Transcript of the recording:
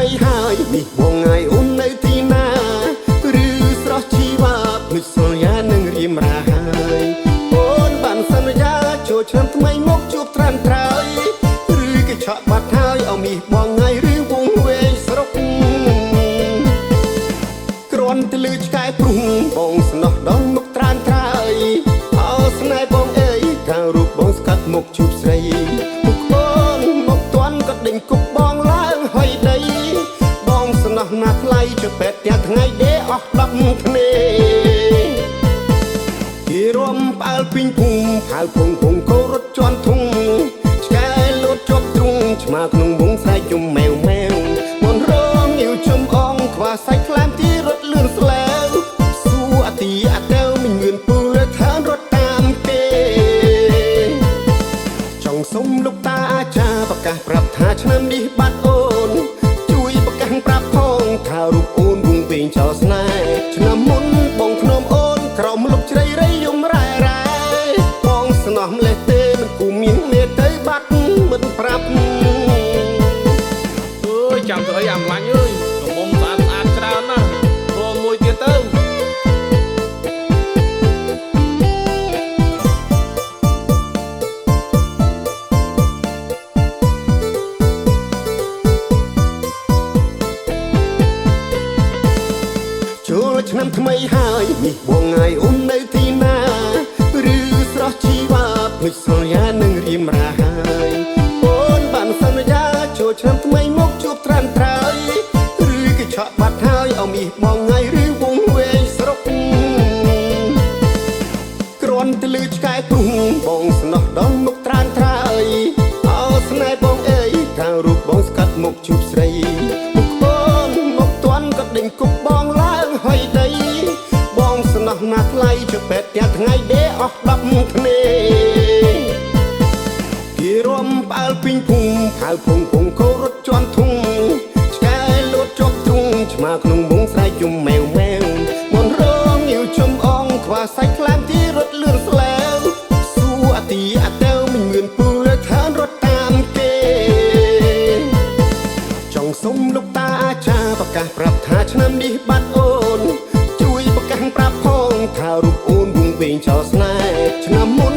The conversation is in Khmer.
យហើយនេះបងងាយអូននៅទីណាឬស្រស់ជីវ៉ាភ្លេចសន្យានឹងរៀមរាហើយអូនបានសន្យាចូលឆ្នាំថ្មីមកជួបត្រានត្រើយឬក៏ឆក់បាត់ហើយអមីបងងាយឬវងវែងស្រុកគ្រាន់តែលឺឆ្កែព្រុងបងស្នោះដល់មុខត្រានត្រើយអោស្នេហ៍បងអើយកាលរូបបងស្កាត់មកជួបស្រីមុខបងមកទាន់ក៏ដេញគប់បងឡើងហុយដីបងស្នោះណាស់ថ្លៃជួយពេទ្យទាំងថ្ងៃដេអស់10គ្នាគេរំផ្អើលពីងភូមិផៅភងភងកោរត់ជន់ធុងឆ្កែលោតជាប់ទ្រុងឆ្មាក្នុងវងស្រែកយំម៉ែវម៉ែវមនរងញៀវចំអងខ្វះសាច់ខ្លាំងទីរត់លឿនស្លែវសួរអទីអតើមិនងឿនពូលើឋានរត់តាមគេចង់សុំលោកតាអាចារ្យប្រកាសប្រាប់ថាឆ្នាំនេះបាត់អូនជួយប្រកាសប្រាប់ផងថារូបអូនវងពេងចោលស្នេហ៍ឆ្នាំមុនបងភ្នំអូនក្រោមលុបជ្រៃរៃយំរ៉ែរ៉ែបងស្នោះម្លេះទេមិនគូមៀងមេទៅបាត់មិនប្រាប់អើយចាំទៅអីអាម្លាញ់អើយកំមុំស្អាតស្អាតច្រើនណាស់រងមួយទៀតទៅចូលឆ្នាំថ្មីហើយនេះបងងាយអូននៅទីណាឬស្រស់ជីវ៉ាភ្លេចសន្យានឹងរៀមរាហើយអូនបានសន្យាចូលឆ្នាំថ្មីមកជួបត្រានត្រើយឬក៏ឆក់បាត់ហើយអមីបងងាយឬវងវែងស្រុកគ្រាន់តែលឺឆ្កែព្រុងបងស្នោះដល់មុខត្រានត្រើយអោស្នេហ៍បងអើយកាលរូបបងស្កាត់មកជួបស្រីមុខបងមកទាន់ក៏ដេញគប់បងឡើងហុយដីបងស្នោះណាស់ថ្លៃជួយពេទ្យទាំងថ្ងៃដេអស់10គ្នាគេរំផ្អើលពីងភូមិផៅភងភងកោរត់ជន់ធុងឆ្កែលោតជាប់ទ្រុងឆ្មាក្នុងវងស្រែកយំម៉ែវម៉ែវមនរងញៀវចំអងខ្វះសាច់ខ្លាំងទីរត់លឿនស្លែវសួរអទីអតើមិនងឿនពូលើឋានរត់តាមគេចង់សុំលោកតាអាចារ្យប្រកាសប្រាប់ថាឆ្នាំនេះបាត់អូនជួយប្រកាសប្រាប់ផងថារូបអូនវងវែងចោលស្នេហ៍ឆ្នាំមុន